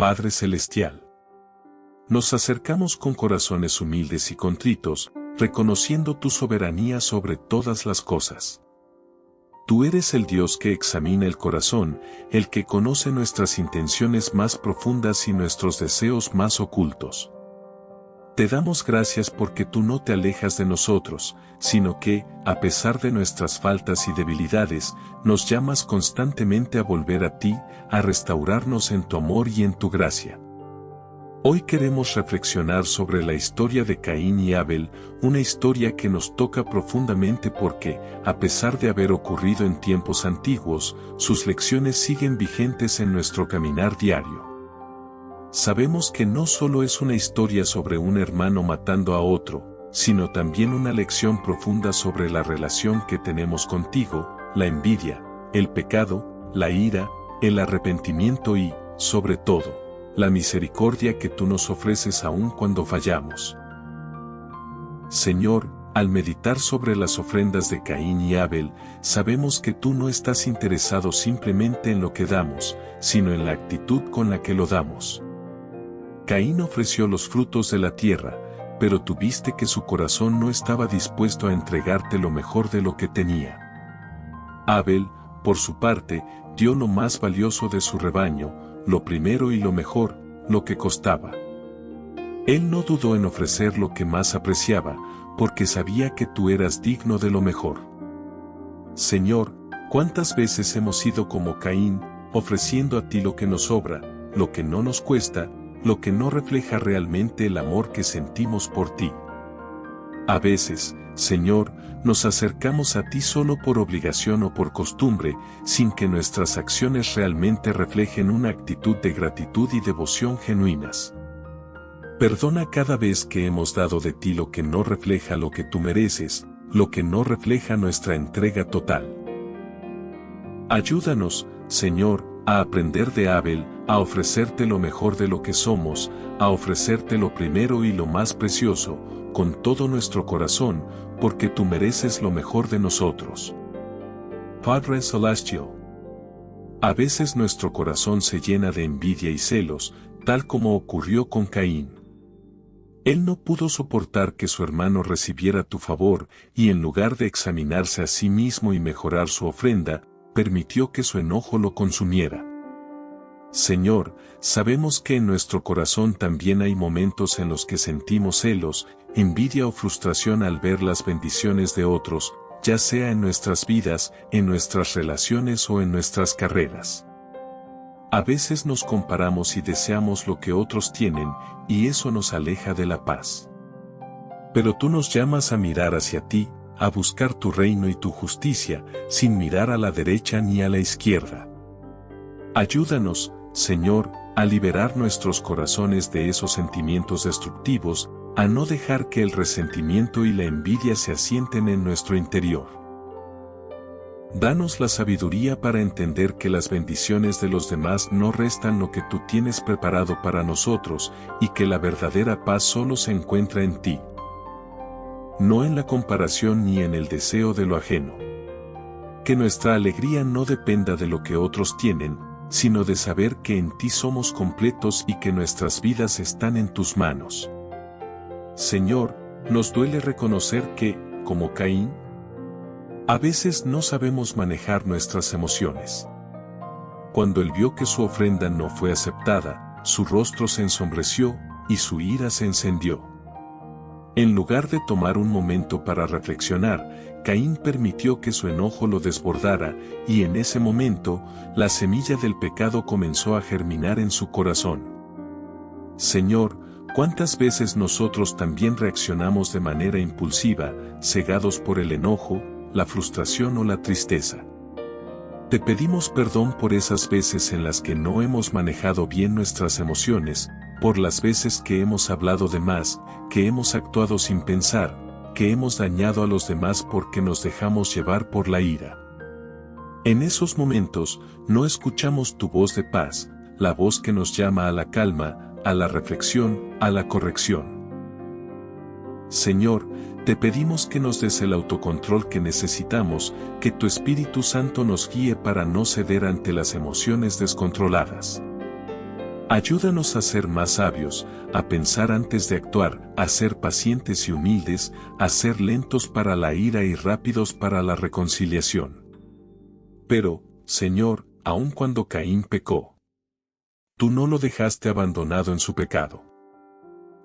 Padre Celestial. Nos acercamos con corazones humildes y contritos, reconociendo tu soberanía sobre todas las cosas. Tú eres el Dios que examina el corazón, el que conoce nuestras intenciones más profundas y nuestros deseos más ocultos. Te damos gracias porque tú no te alejas de nosotros, sino que, a pesar de nuestras faltas y debilidades, nos llamas constantemente a volver a ti, a restaurarnos en tu amor y en tu gracia. Hoy queremos reflexionar sobre la historia de Caín y Abel, una historia que nos toca profundamente porque, a pesar de haber ocurrido en tiempos antiguos, sus lecciones siguen vigentes en nuestro caminar diario. Sabemos que no solo es una historia sobre un hermano matando a otro, sino también una lección profunda sobre la relación que tenemos contigo, la envidia, el pecado, la ira, el arrepentimiento y, sobre todo, la misericordia que tú nos ofreces aun cuando fallamos. Señor, al meditar sobre las ofrendas de Caín y Abel, sabemos que tú no estás interesado simplemente en lo que damos, sino en la actitud con la que lo damos. Caín ofreció los frutos de la tierra, pero tú viste que su corazón no estaba dispuesto a entregarte lo mejor de lo que tenía. Abel, por su parte, dio lo más valioso de su rebaño, lo primero y lo mejor, lo que costaba. Él no dudó en ofrecer lo que más apreciaba, porque sabía que tú eras digno de lo mejor. Señor, ¿cuántas veces hemos sido como Caín, ofreciendo a ti lo que nos sobra, lo que no nos cuesta, lo que no refleja realmente el amor que sentimos por ti? A veces, Señor, nos acercamos a ti solo por obligación o por costumbre, sin que nuestras acciones realmente reflejen una actitud de gratitud y devoción genuinas. Perdona cada vez que hemos dado de ti lo que no refleja lo que tú mereces, lo que no refleja nuestra entrega total. Ayúdanos, Señor, a aprender de Abel, a ofrecerte lo mejor de lo que somos, a ofrecerte lo primero y lo más precioso, con todo nuestro corazón, porque tú mereces lo mejor de nosotros. Padre Celestial. A veces nuestro corazón se llena de envidia y celos, tal como ocurrió con Caín. Él no pudo soportar que su hermano recibiera tu favor, y en lugar de examinarse a sí mismo y mejorar su ofrenda, permitió que su enojo lo consumiera. Señor, sabemos que en nuestro corazón también hay momentos en los que sentimos celos, envidia o frustración al ver las bendiciones de otros, ya sea en nuestras vidas, en nuestras relaciones o en nuestras carreras. A veces nos comparamos y deseamos lo que otros tienen, y eso nos aleja de la paz. Pero tú nos llamas a mirar hacia ti, a buscar tu reino y tu justicia, sin mirar a la derecha ni a la izquierda. Ayúdanos, Señor, a liberar nuestros corazones de esos sentimientos destructivos, a no dejar que el resentimiento y la envidia se asienten en nuestro interior. Danos la sabiduría para entender que las bendiciones de los demás no restan lo que tú tienes preparado para nosotros, y que la verdadera paz solo se encuentra en ti. No en la comparación ni en el deseo de lo ajeno. Que nuestra alegría no dependa de lo que otros tienen, sino de saber que en ti somos completos y que nuestras vidas están en tus manos. Señor, nos duele reconocer que, como Caín, a veces no sabemos manejar nuestras emociones. Cuando él vio que su ofrenda no fue aceptada, su rostro se ensombreció y su ira se encendió. En lugar de tomar un momento para reflexionar, Caín permitió que su enojo lo desbordara, y en ese momento, la semilla del pecado comenzó a germinar en su corazón. Señor, ¿cuántas veces nosotros también reaccionamos de manera impulsiva, cegados por el enojo, la frustración o la tristeza? Te pedimos perdón por esas veces en las que no hemos manejado bien nuestras emociones, por las veces que hemos hablado de más, que hemos actuado sin pensar, que hemos dañado a los demás porque nos dejamos llevar por la ira. En esos momentos, no escuchamos tu voz de paz, la voz que nos llama a la calma, a la reflexión, a la corrección. Señor, te pedimos que nos des el autocontrol que necesitamos, que tu Espíritu Santo nos guíe para no ceder ante las emociones descontroladas. Ayúdanos a ser más sabios, a pensar antes de actuar, a ser pacientes y humildes, a ser lentos para la ira y rápidos para la reconciliación. Pero, Señor, aun cuando Caín pecó, tú no lo dejaste abandonado en su pecado.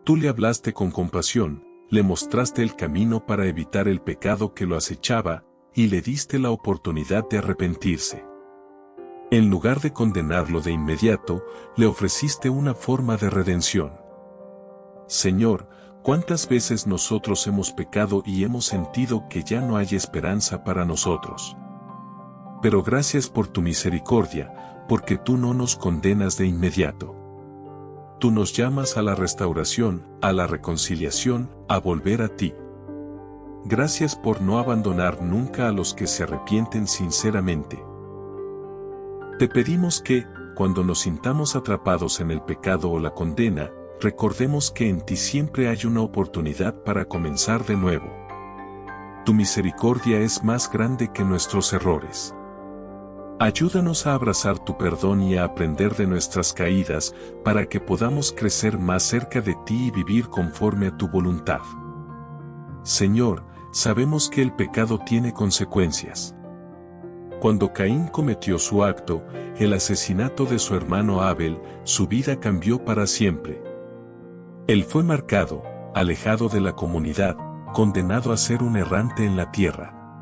Tú le hablaste con compasión, le mostraste el camino para evitar el pecado que lo acechaba, y le diste la oportunidad de arrepentirse. En lugar de condenarlo de inmediato, le ofreciste una forma de redención. Señor, ¿cuántas veces nosotros hemos pecado y hemos sentido que ya no hay esperanza para nosotros? Pero gracias por tu misericordia, porque tú no nos condenas de inmediato. Tú nos llamas a la restauración, a la reconciliación, a volver a ti. Gracias por no abandonar nunca a los que se arrepienten sinceramente. Te pedimos que, cuando nos sintamos atrapados en el pecado o la condena, recordemos que en ti siempre hay una oportunidad para comenzar de nuevo. Tu misericordia es más grande que nuestros errores. Ayúdanos a abrazar tu perdón y a aprender de nuestras caídas, para que podamos crecer más cerca de ti y vivir conforme a tu voluntad. Señor, sabemos que el pecado tiene consecuencias. Cuando Caín cometió su acto, el asesinato de su hermano Abel, su vida cambió para siempre. Él fue marcado, alejado de la comunidad, condenado a ser un errante en la tierra.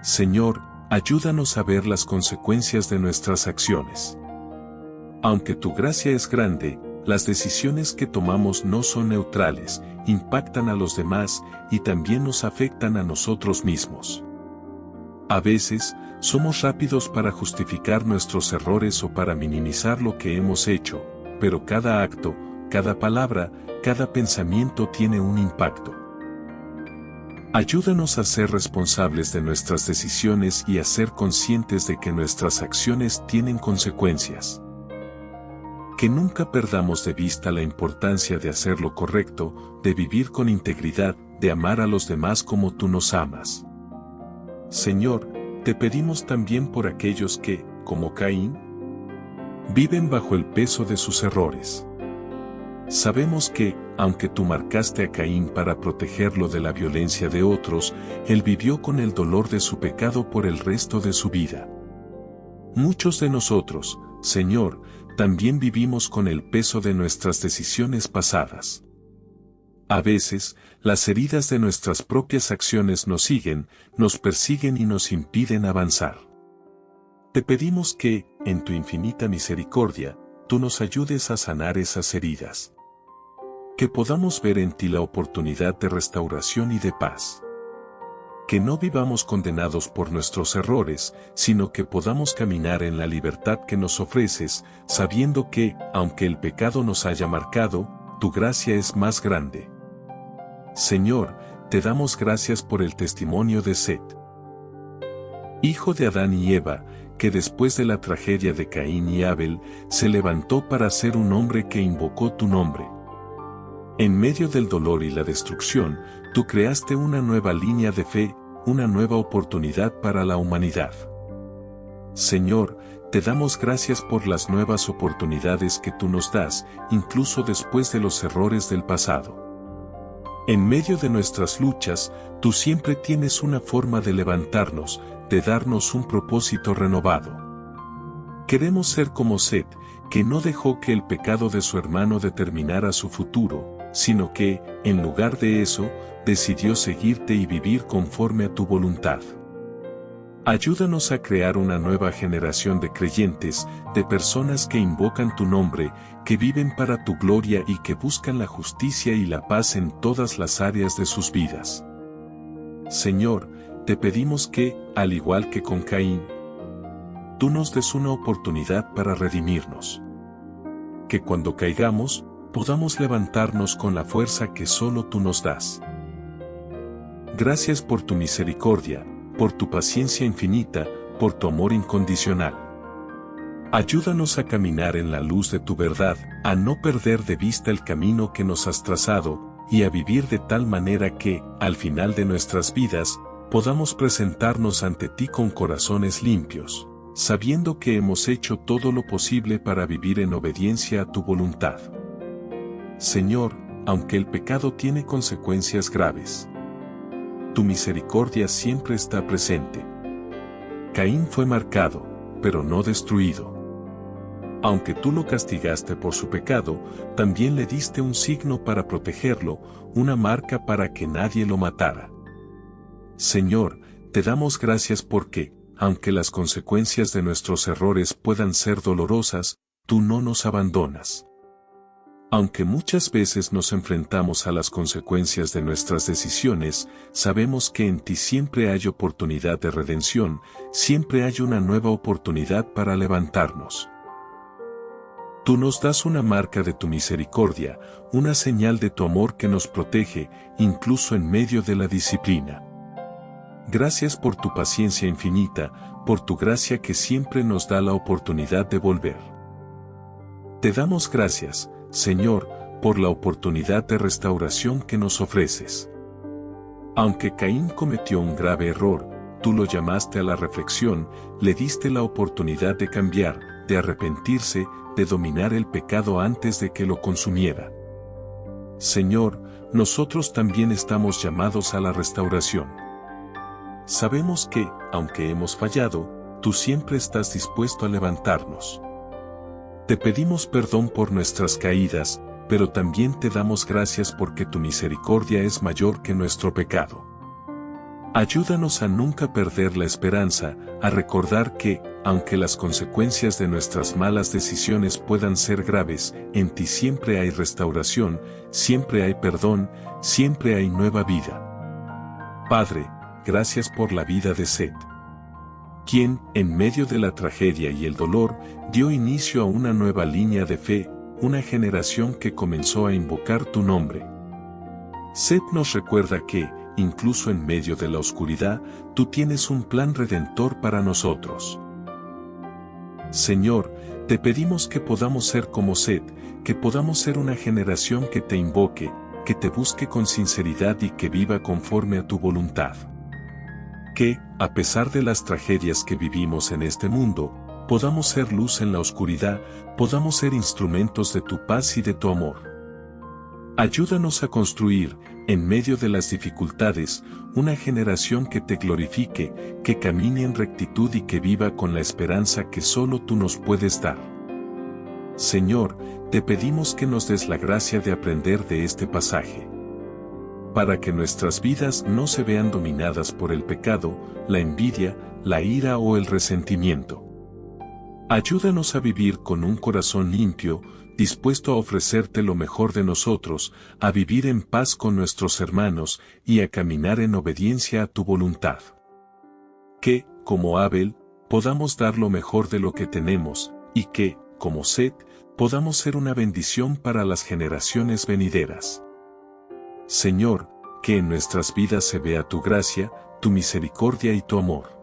Señor, ayúdanos a ver las consecuencias de nuestras acciones. Aunque tu gracia es grande, las decisiones que tomamos no son neutrales, impactan a los demás y también nos afectan a nosotros mismos. A veces, somos rápidos para justificar nuestros errores o para minimizar lo que hemos hecho, pero cada acto, cada palabra, cada pensamiento tiene un impacto. Ayúdanos a ser responsables de nuestras decisiones y a ser conscientes de que nuestras acciones tienen consecuencias. Que nunca perdamos de vista la importancia de hacer lo correcto, de vivir con integridad, de amar a los demás como tú nos amas. Señor, te pedimos también por aquellos que, como Caín, viven bajo el peso de sus errores. Sabemos que, aunque tú marcaste a Caín para protegerlo de la violencia de otros, él vivió con el dolor de su pecado por el resto de su vida. Muchos de nosotros, Señor, también vivimos con el peso de nuestras decisiones pasadas. A veces, las heridas de nuestras propias acciones nos siguen, nos persiguen y nos impiden avanzar. Te pedimos que, en tu infinita misericordia, tú nos ayudes a sanar esas heridas. Que podamos ver en ti la oportunidad de restauración y de paz. Que no vivamos condenados por nuestros errores, sino que podamos caminar en la libertad que nos ofreces, sabiendo que, aunque el pecado nos haya marcado, tu gracia es más grande. Señor, te damos gracias por el testimonio de Set, hijo de Adán y Eva, que después de la tragedia de Caín y Abel, se levantó para ser un hombre que invocó tu nombre. En medio del dolor y la destrucción, tú creaste una nueva línea de fe, una nueva oportunidad para la humanidad. Señor, te damos gracias por las nuevas oportunidades que tú nos das, incluso después de los errores del pasado. En medio de nuestras luchas, tú siempre tienes una forma de levantarnos, de darnos un propósito renovado. Queremos ser como Set, que no dejó que el pecado de su hermano determinara su futuro, sino que, en lugar de eso, decidió seguirte y vivir conforme a tu voluntad. Ayúdanos a crear una nueva generación de creyentes, de personas que invocan tu nombre, que viven para tu gloria y que buscan la justicia y la paz en todas las áreas de sus vidas. Señor, te pedimos que, al igual que con Caín, tú nos des una oportunidad para redimirnos. Que cuando caigamos, podamos levantarnos con la fuerza que solo tú nos das. Gracias por tu misericordia, por tu paciencia infinita, por tu amor incondicional. Ayúdanos a caminar en la luz de tu verdad, a no perder de vista el camino que nos has trazado, y a vivir de tal manera que, al final de nuestras vidas, podamos presentarnos ante ti con corazones limpios, sabiendo que hemos hecho todo lo posible para vivir en obediencia a tu voluntad. Señor, aunque el pecado tiene consecuencias graves, tu misericordia siempre está presente. Caín fue marcado, pero no destruido. Aunque tú lo castigaste por su pecado, también le diste un signo para protegerlo, una marca para que nadie lo matara. Señor, te damos gracias porque, aunque las consecuencias de nuestros errores puedan ser dolorosas, tú no nos abandonas. Aunque muchas veces nos enfrentamos a las consecuencias de nuestras decisiones, sabemos que en ti siempre hay oportunidad de redención, siempre hay una nueva oportunidad para levantarnos. Tú nos das una marca de tu misericordia, una señal de tu amor que nos protege, incluso en medio de la disciplina. Gracias por tu paciencia infinita, por tu gracia que siempre nos da la oportunidad de volver. Te damos gracias, Señor, por la oportunidad de restauración que nos ofreces. Aunque Caín cometió un grave error, tú lo llamaste a la reflexión, le diste la oportunidad de cambiar, de arrepentirse, de dominar el pecado antes de que lo consumiera. Señor, nosotros también estamos llamados a la restauración. Sabemos que, aunque hemos fallado, tú siempre estás dispuesto a levantarnos. Te pedimos perdón por nuestras caídas, pero también te damos gracias porque tu misericordia es mayor que nuestro pecado. Ayúdanos a nunca perder la esperanza, a recordar que, aunque las consecuencias de nuestras malas decisiones puedan ser graves, en ti siempre hay restauración, siempre hay perdón, siempre hay nueva vida. Padre, gracias por la vida de Seth, quien, en medio de la tragedia y el dolor, dio inicio a una nueva línea de fe, una generación que comenzó a invocar tu nombre. Seth nos recuerda que, incluso en medio de la oscuridad, tú tienes un plan redentor para nosotros. Señor, te pedimos que podamos ser como Seth, que podamos ser una generación que te invoque, que te busque con sinceridad y que viva conforme a tu voluntad. Que, a pesar de las tragedias que vivimos en este mundo, podamos ser luz en la oscuridad, podamos ser instrumentos de tu paz y de tu amor. Ayúdanos a construir, en medio de las dificultades, una generación que te glorifique, que camine en rectitud y que viva con la esperanza que solo tú nos puedes dar. Señor, te pedimos que nos des la gracia de aprender de este pasaje, para que nuestras vidas no se vean dominadas por el pecado, la envidia, la ira o el resentimiento. Ayúdanos a vivir con un corazón limpio, dispuesto a ofrecerte lo mejor de nosotros, a vivir en paz con nuestros hermanos y a caminar en obediencia a tu voluntad. Que, como Abel, podamos dar lo mejor de lo que tenemos, y que, como Seth, podamos ser una bendición para las generaciones venideras. Señor, que en nuestras vidas se vea tu gracia, tu misericordia y tu amor.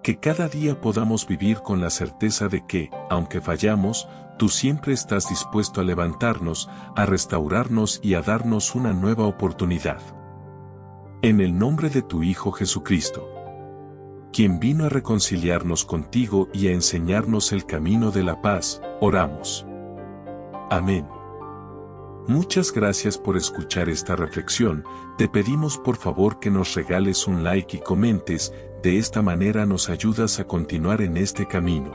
Que cada día podamos vivir con la certeza de que, aunque fallamos, tú siempre estás dispuesto a levantarnos, a restaurarnos y a darnos una nueva oportunidad. En el nombre de tu Hijo Jesucristo, quien vino a reconciliarnos contigo y a enseñarnos el camino de la paz, oramos. Amén. Muchas gracias por escuchar esta reflexión, te pedimos por favor que nos regales un like y comentes, de esta manera nos ayudas a continuar en este camino.